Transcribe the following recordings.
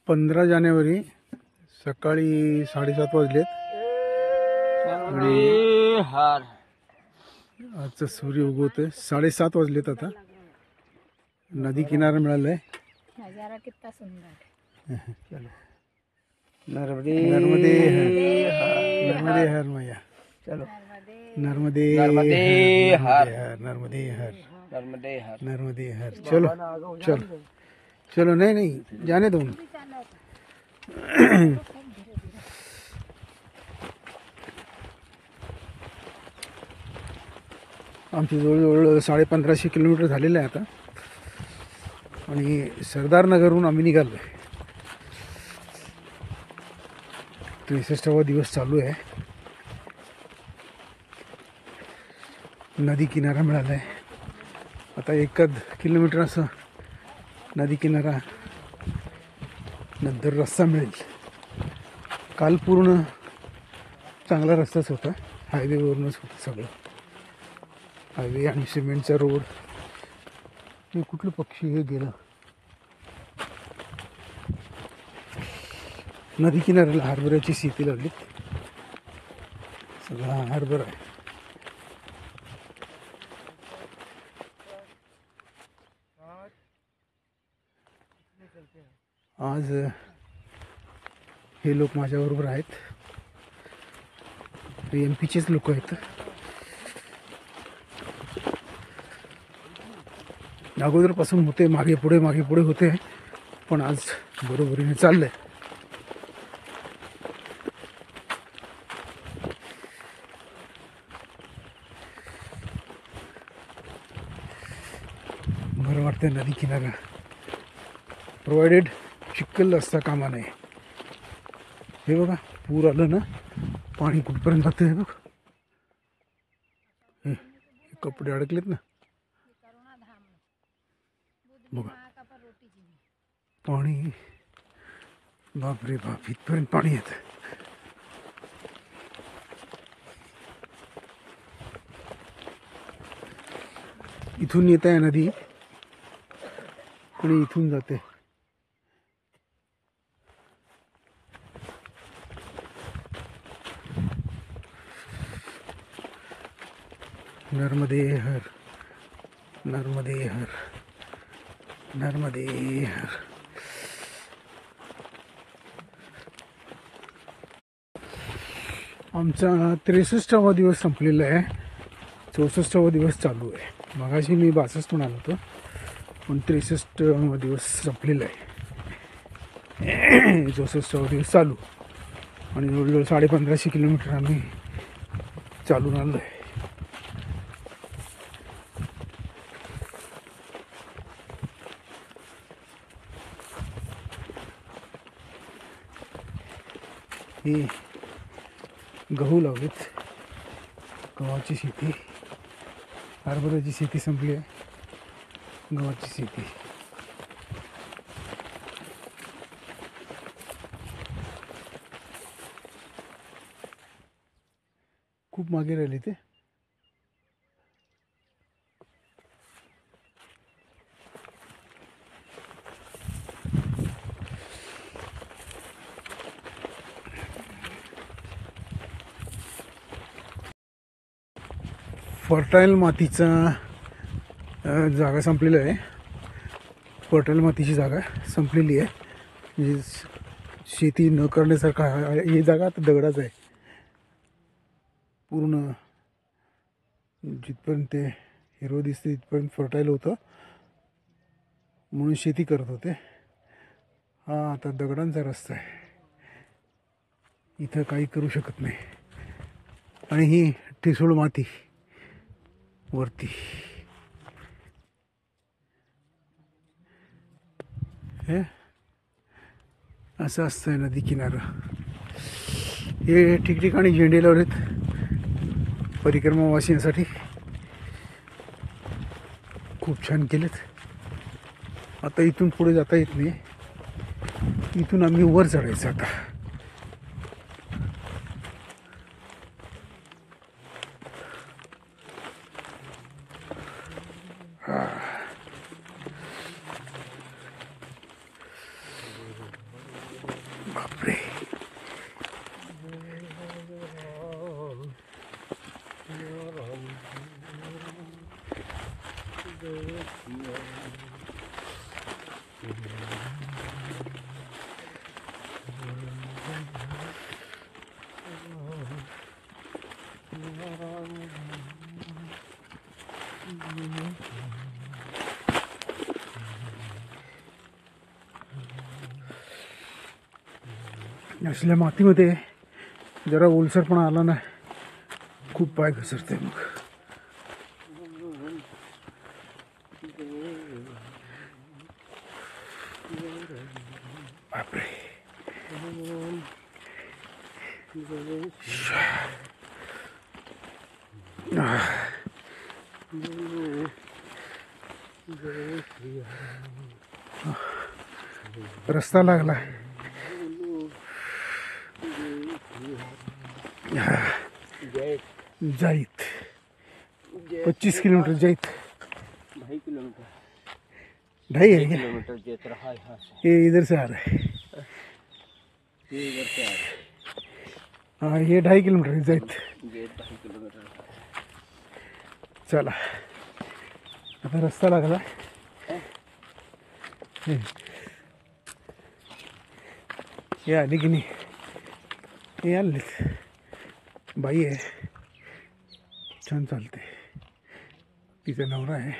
15 जानेवारी सकाळी 7:30 वाजलेत आणि आजचा सूर्य उगवतोय. 7:30 वाजलेत. आता नदी किनारा मिळालाय. नजारा कितना सुंदर. चलो नर्मदे नर्मदे नर्मदे हर मैया. चलो नर्मदे नर्मदे हर नर्मदे हर नर्मदे हर नर्मदे हर. चलो चलो चलो. नहीं नहीं जाने दो. आमची जवळजवळ 1550 किलोमीटर झालेलं आहे आता आणि सरदारनगरहून आम्ही निघालो आहे. 63वा दिवस चालू आहे. नदी किनारा मिळाला आहे. आता 1 किलोमीटर असं नदी किनारा नंतर रस्ता मिळेल. काल पूर्ण चांगला रस्ताच होता. हायवेवरूनच होतं सगळं. हायवे आणि सिमेंटचा रोड. हे कुठलं पक्षी हे गेलं. नदी किनाऱ्याला हरभऱ्याची शेती लागली. सगळा हरभरा आहे. आज हे लोक माझ्याबरोबर आहेत. MP चेच लोक आहेत. अगोदरपासून होते, मागे पुढे होते, पण आज बरोबरीने चाललंय. बरं वाटतं नदी किनारा. प्रोव्हाइडेड चिखल असता कामा नये. हे बघा पूर आलं ना, पाणी कुठपर्यंत जातं हे बघ. हे कपडे अडकलेत ना बघा. पाणी बापरे बाप, इथपर्यंत पाणी येतं. इथून येत आहे नदी आणि इथून जाते. नर्मदे हर नर्मदे हर नर्मदे हर. आमचा 63वा दिवस संपलेला आहे. 64वा दिवस चालू आहे. मगाशी मी 62 म्हणालो होतो, पण 63वा दिवस संपलेला आहे. 64वा दिवस चालू आणि जवळजवळ 1550 किलोमीटर आम्ही चालून आलो आहे. ही गहू लावलेत. गव्हाची शेती. हरभऱ्याची शेती संपली आहे. गव्हाची शेती. खूप मागे राहिली ते. फर्टाईल मातीचा जागा संपलेला आहे. फर्टाईल मातीची जागा संपलेली आहे. म्हणजे शेती न करण्यासारखा ही जागा आता दगडाच आहे. पूर्ण जिथपर्यंत ते हिरवं दिसते तिथपर्यंत फर्टाईल होतं, म्हणून शेती करत होते. हा आता दगडांचा रस्ता आहे. इथं काही करू शकत नाही. आणि ही ठिसूळ माती वरती. हे असं असतंय नदी किनारा. हे ठिकठिकाणी झेंडे लावलेत परिक्रमावासियांसाठी. खूप छान केलेत. आता इथून पुढे जाता येत नाही. इथून आम्ही वर चढायचं आता. असल्या मातीमध्ये जरा ओलसरपणा आला ना खूप पाय घसरते मग. बापरे. रस्ता लागला. जाइत 25 किलोमीटर जाइत 2.5 किलोमीटर 2.5 है क्या? किलोमीटर जितना है यहाँ से ये इधर से आ रहा है. ये इधर से आ रहा है हाँ ये 2.5 किलोमीटर है जाइत. ये 2.5 किलोमीटर है. चला आता रस्ता लागला. हे आली की नाही. हे आलेत. बाई आहे छान चालते. तिचा नवरा आहे.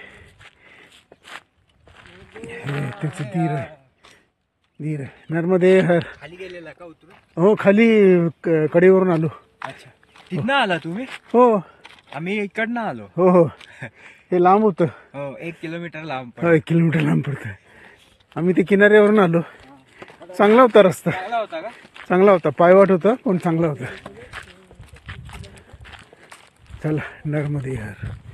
हे त्याचे धीर आहे. धीर आहे. नर्मदे हर. खाली गेलेला का उतरून? हो खाली कडेवरून आलो. अच्छा तिथनं आला तुम्ही? हो आम्ही इकडनं आलो. हो हो हे लांब होतं. हो 1 किलोमीटर लांब हो 1 किलोमीटर लांब पडतं. आम्ही ते किनाऱ्यावरून आलो. चांगला होता रस्ता. चांगला होता का? चांगला होता. पायवाट होता पण चांगला होता. चला नर्मदे हर.